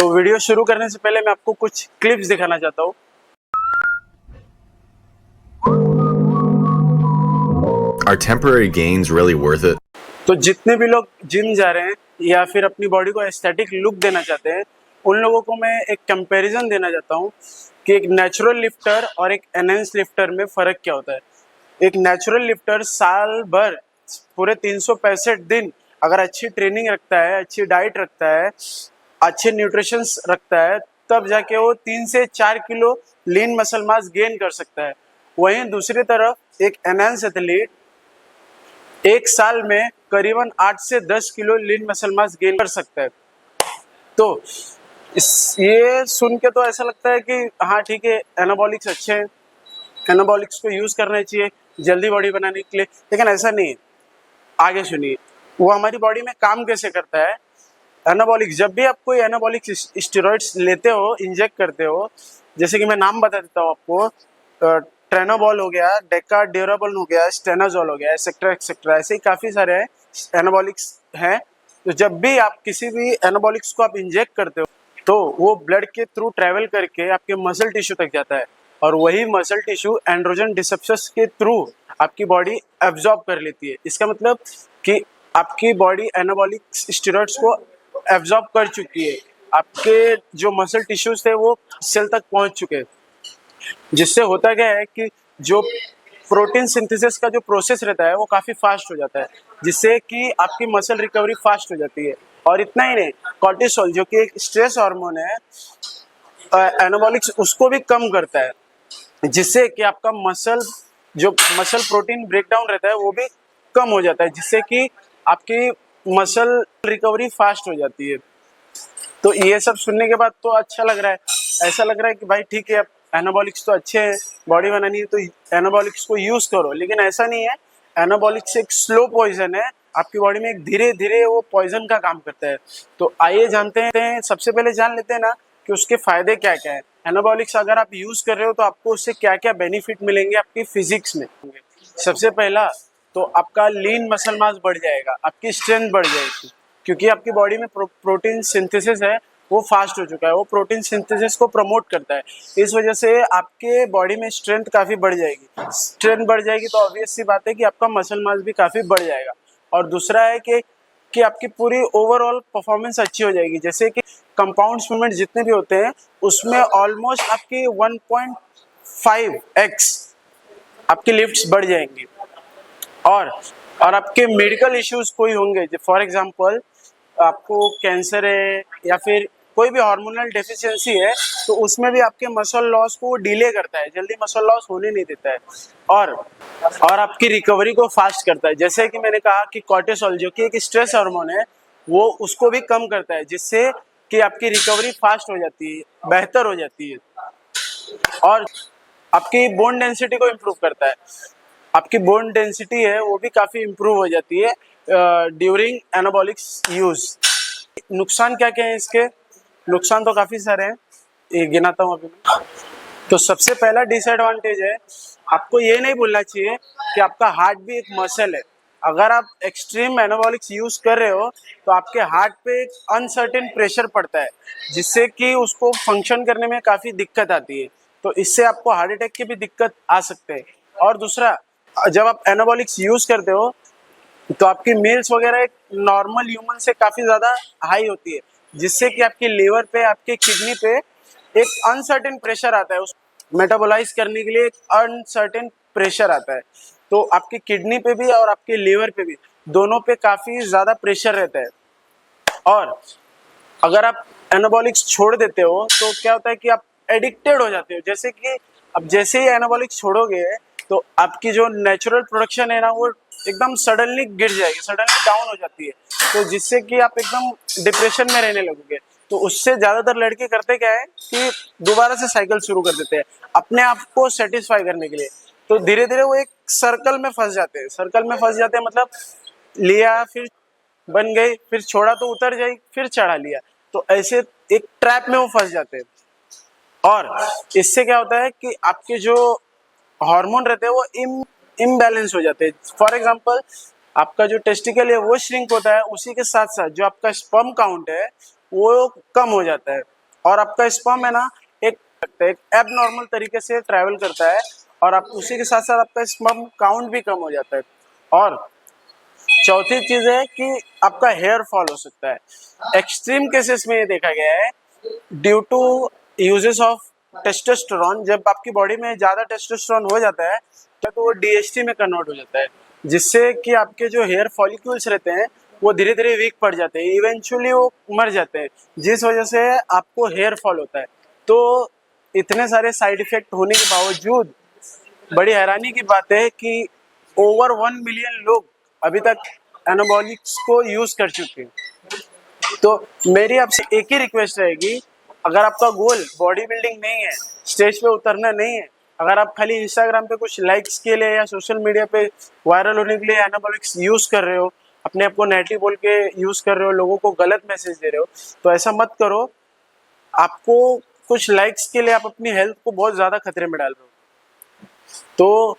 तो वीडियो शुरू करने से पहले मैं आपको कुछ क्लिप्स दिखाना चाहता हूँ। Are temporary gains really worth it? तो जितने भी लोग जिम जा रहे हैं या फिर अपनी बॉडी को एस्थेटिक लुक देना चाहते हैं, उन लोगों को मैं एक कंपैरिजन देना चाहता हूँ कि एक नेचुरल लिफ्टर और एक एनहेंस लिफ्टर में फ़र्क क्या होता है। एक नेचुरल लिफ्टर साल भर पूरे 365 दिन अगर अच्छी ट्रेनिंग रखता है, अच्छी डाइट रखता है, अच्छे न्यूट्रिशंस रखता है, तब जाके वो 3 से 4 kilo lean muscle mass gain कर सकता है। वहीं दूसरी तरफ एक एनहेंस एथलीट एक साल में करीबन 8 से 10 kilo lean muscle mass gain कर सकता है। तो ये सुन के तो ऐसा लगता है कि हाँ ठीक है, एनाबॉलिक्स अच्छे हैं, एनाबॉलिक्स को यूज़ करना चाहिए जल्दी बॉडी बनाने के लिए, लेकिन ऐसा नहीं है। आगे सुनिए, वो हमारी बॉडी में काम कैसे करता है। एनाबॉलिक्स, जब भी आप कोई एनाबॉलिक स्टेरॉइड्स लेते हो, इंजेक्ट करते हो, जैसे कि मैं नाम बता देता हूँ आपको, ट्रेनोबॉल हो गया, डेका ड्यूराबल हो गया, स्टेनाजोल हो गया, एक्सेट्रा एक्सेट्रा, ऐसे ही काफ़ी सारे एनाबॉलिक्स हैं। तो जब भी आप किसी भी एनाबॉलिक्स को आप इंजेक्ट करते हो तो वो ब्लड के थ्रू ट्रैवल करके आपके मसल टिश्यू तक जाता है, और वही मसल टिश्यू एंड्रोजन रिसेप्टर्स के थ्रू आपकी बॉडी एब्जॉर्ब कर लेती है। इसका मतलब कि आपकी बॉडी एनाबॉलिक स्टेरॉइड्स को एब्जॉर्ब कर चुकी है, आपके जो मसल टिश्यूज थे वो सेल तक पहुंच चुके हैं। जिससे होता क्या है कि जो प्रोटीन सिंथेसिस का जो प्रोसेस रहता है वो काफ़ी फास्ट हो जाता है, जिससे कि आपकी मसल रिकवरी फास्ट हो जाती है। और इतना ही नहीं, कॉर्टिसोल जो कि एक स्ट्रेस हार्मोन है, एनाबॉलिक्स उसको भी कम करता है, जिससे कि आपका मसल प्रोटीन ब्रेकडाउन रहता है वो भी कम हो जाता है, जिससे कि आपकी मसल रिकवरी फास्ट हो जाती है। तो ये सब सुनने के बाद तो अच्छा लग रहा है, ऐसा लग रहा है कि भाई ठीक है, अब एनाबॉलिक्स तो अच्छे हैं, बॉडी बनानी है तो एनाबॉलिक्स को यूज़ करो, लेकिन ऐसा नहीं है। एनाबॉलिक्स एक स्लो पॉइजन है, आपकी बॉडी में एक धीरे धीरे वो पॉइजन का काम करता है। तो आइए जानते हैं, सबसे पहले जान लेते हैं ना कि उसके फ़ायदे क्या क्या है। एनाबॉलिक्स अगर आप यूज़ कर रहे हो तो आपको उससे क्या क्या बेनिफिट मिलेंगे आपकी फिजिक्स में। सबसे पहला तो आपका लीन मसल मास बढ़ जाएगा, आपकी स्ट्रेंथ बढ़ जाएगी, क्योंकि आपकी बॉडी में प्रोटीन सिंथेसिस है वो फास्ट हो चुका है, वो प्रोटीन सिंथेसिस को प्रमोट करता है। इस वजह से आपके बॉडी में स्ट्रेंथ काफ़ी बढ़ जाएगी। स्ट्रेंथ बढ़ जाएगी तो ऑब्वियस सी बात है कि आपका मसल मास भी काफ़ी बढ़ जाएगा। और दूसरा है कि आपकी पूरी ओवरऑल परफॉर्मेंस अच्छी हो जाएगी, जैसे कि कंपाउंड्स मूवमेंट जितने भी होते हैं उसमें ऑलमोस्ट आपकी 1.5x आपकी लिफ्ट्स बढ़ जाएंगी। और आपके मेडिकल इश्यूज कोई होंगे, फॉर एग्जांपल आपको कैंसर है या फिर कोई भी हार्मोनल डेफिशिएंसी है, तो उसमें भी आपके मसल लॉस को डिले करता है, जल्दी मसल लॉस होने नहीं देता है, और आपकी रिकवरी को फास्ट करता है। जैसे कि मैंने कहा कि कॉर्टिसोल जो कि एक स्ट्रेस हार्मोन है, वो उसको भी कम करता है, जिससे कि आपकी रिकवरी फास्ट हो जाती है, बेहतर हो जाती है, और आपकी बोन डेंसिटी को इम्प्रूव करता है। आपकी बोन डेंसिटी है वो भी काफ़ी इम्प्रूव हो जाती है ड्यूरिंग एनाबॉलिक्स यूज़। नुकसान क्या क्या है इसके? नुकसान तो काफ़ी सारे हैं, ये गिनाता हूँ अभी मैं। तो सबसे पहला डिसएडवांटेज है, आपको ये नहीं भूलना चाहिए कि आपका हार्ट भी एक मसल है। अगर आप एक्सट्रीम एनाबॉलिक्स यूज़ कर रहे हो तो आपके हार्ट पे एक अनसर्टेन प्रेशर पड़ता है, जिससे कि उसको फंक्शन करने में काफ़ी दिक्कत आती है। तो इससे आपको हार्ट अटैक की भी दिक्कत आ सकते हैं। और दूसरा, जब आप एनाबॉलिक्स यूज़ करते हो तो आपकी मील्स वगैरह एक नॉर्मल ह्यूमन से काफ़ी ज़्यादा हाई होती है, जिससे कि आपकी लीवर पे, आपके किडनी पे एक अनसर्टेन प्रेशर आता है, उस मेटाबोलाइज करने के लिए एक अनसर्टेन प्रेशर आता है। तो आपकी किडनी पे भी और आपके लीवर पे भी, दोनों पे काफ़ी ज़्यादा प्रेशर रहता है। और अगर आप एनाबॉलिक्स छोड़ देते हो तो क्या होता है कि आप एडिक्टेड हो जाते हो, जैसे कि अब जैसे ही एनाबॉलिक्स छोड़ोगे तो आपकी जो नेचुरल प्रोडक्शन है ना वो एकदम सडनली गिर जाएगी, सडनली डाउन हो जाती है, तो जिससे कि आप एकदम डिप्रेशन में रहने लगोगे। तो उससे ज़्यादातर लड़के करते क्या है कि दोबारा से साइकिल शुरू कर देते हैं अपने आप को सेटिस्फाई करने के लिए। तो धीरे धीरे वो एक सर्कल में फंस जाते हैं, सर्कल में फंस जाते हैं मतलब लिया फिर बन गई, फिर छोड़ा तो उतर जाए, फिर चढ़ा लिया, तो ऐसे एक ट्रैप में वो फंस जाते हैं। और इससे क्या होता है कि आपके जो हार्मोन रहते हैं वो इम्बैलेंस हो जाते हैं। फॉर एग्जांपल, आपका जो टेस्टिकल है वो श्रिंक होता है, उसी के साथ साथ जो आपका स्पर्म काउंट है वो कम हो जाता है। और आपका स्पर्म है ना एक एब नॉर्मल तरीके से ट्रैवल करता है और आप उसी के साथ साथ आपका स्पर्म काउंट भी कम हो जाता है। और चौथी चीज है कि आपका हेयर फॉल हो सकता है। एक्सट्रीम केसेस में ये देखा गया है due to usages of testosterone. जब आपकी बॉडी में ज़्यादा टेस्टोस्टेरोन हो जाता है तो वो डीएचटी में कन्वर्ट हो जाता है, जिससे कि आपके जो हेयर फॉलिक्यूल्स रहते हैं वो धीरे धीरे वीक पड़ जाते हैं, इवेंचुअली वो मर जाते हैं, जिस वजह से आपको हेयर फॉल होता है। तो इतने सारे साइड इफेक्ट होने के बावजूद बड़ी हैरानी की बात है कि ओवर 1 मिलियन लोग अभी तक एनाबॉलिक्स को यूज कर चुके हैं। तो मेरी आपसे एक ही रिक्वेस्ट रहेगी, अगर आपका गोल बॉडी बिल्डिंग नहीं है, स्टेज पे उतरना नहीं है, अगर आप खाली इंस्टाग्राम पे कुछ लाइक्स के लिए या सोशल मीडिया पे वायरल होने के लिए एनाबॉलिक्स यूज कर रहे हो, अपने आप को नेटी बोल के यूज कर रहे हो, लोगों को गलत मैसेज दे रहे हो, तो ऐसा मत करो। आपको कुछ लाइक्स के लिए आप अपनी हेल्थ को बहुत ज्यादा खतरे में डाल रहे हो। तो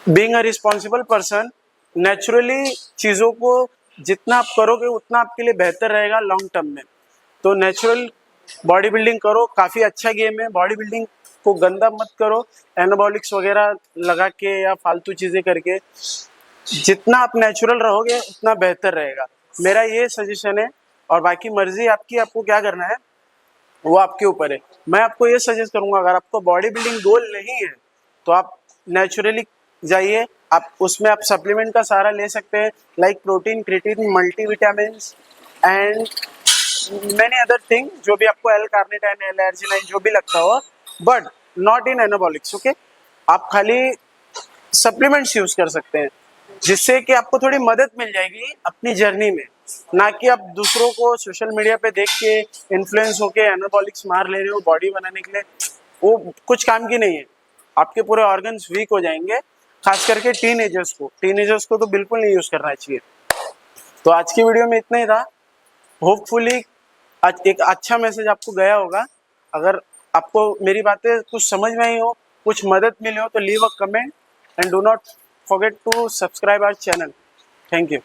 being a responsible person, naturally चीज़ों को जितना आप करोगे उतना आपके लिए बेहतर रहेगा लॉन्ग टर्म में। तो नेचुरल बॉडी बिल्डिंग करो, काफ़ी अच्छा गेम है। बॉडी बिल्डिंग को गंदा मत करो एनाबॉलिक्स वगैरह लगा के या फालतू चीज़ें करके। जितना आप नेचुरल रहोगे उतना बेहतर रहेगा, मेरा ये सजेशन है। और बाकी मर्जी आपकी, आपको क्या करना है वो आपके ऊपर है। मैं आपको ये सजेस्ट करूंगा, अगर आपको बॉडी बिल्डिंग गोल नहीं है तो आप नेचुरली जाइए। आप उसमें आप सप्लीमेंट का सहारा ले सकते हैं, like protein, creatine, multivitamin and many other thing, जो भी आपको एल कार्निटाइन, एल आर्जिनाइन जो भी लगता हो, but not in anabolics. Okay, आप खाली सप्लीमेंट्स यूज कर सकते हैं, जिससे कि आपको थोड़ी मदद मिल जाएगी अपनी जर्नी में, ना कि आप दूसरों को सोशल मीडिया पे देख के इन्फ्लुएंस होके एनाबॉलिक्स मार ले रहे हो बॉडी बनाने के लिए। वो कुछ काम की नहीं है, आपके पूरे ऑर्गन्स वीक हो जाएंगे। खास करके टीनेजर्स को तो बिल्कुल नहीं यूज करना चाहिए। तो आज की वीडियो में इतना ही था। होपफुली आज एक अच्छा मैसेज आपको गया होगा। अगर आपको मेरी बातें कुछ समझ में आई हो, कुछ मदद मिली हो, तो leave a comment and do not forget to subscribe our channel. Thank you.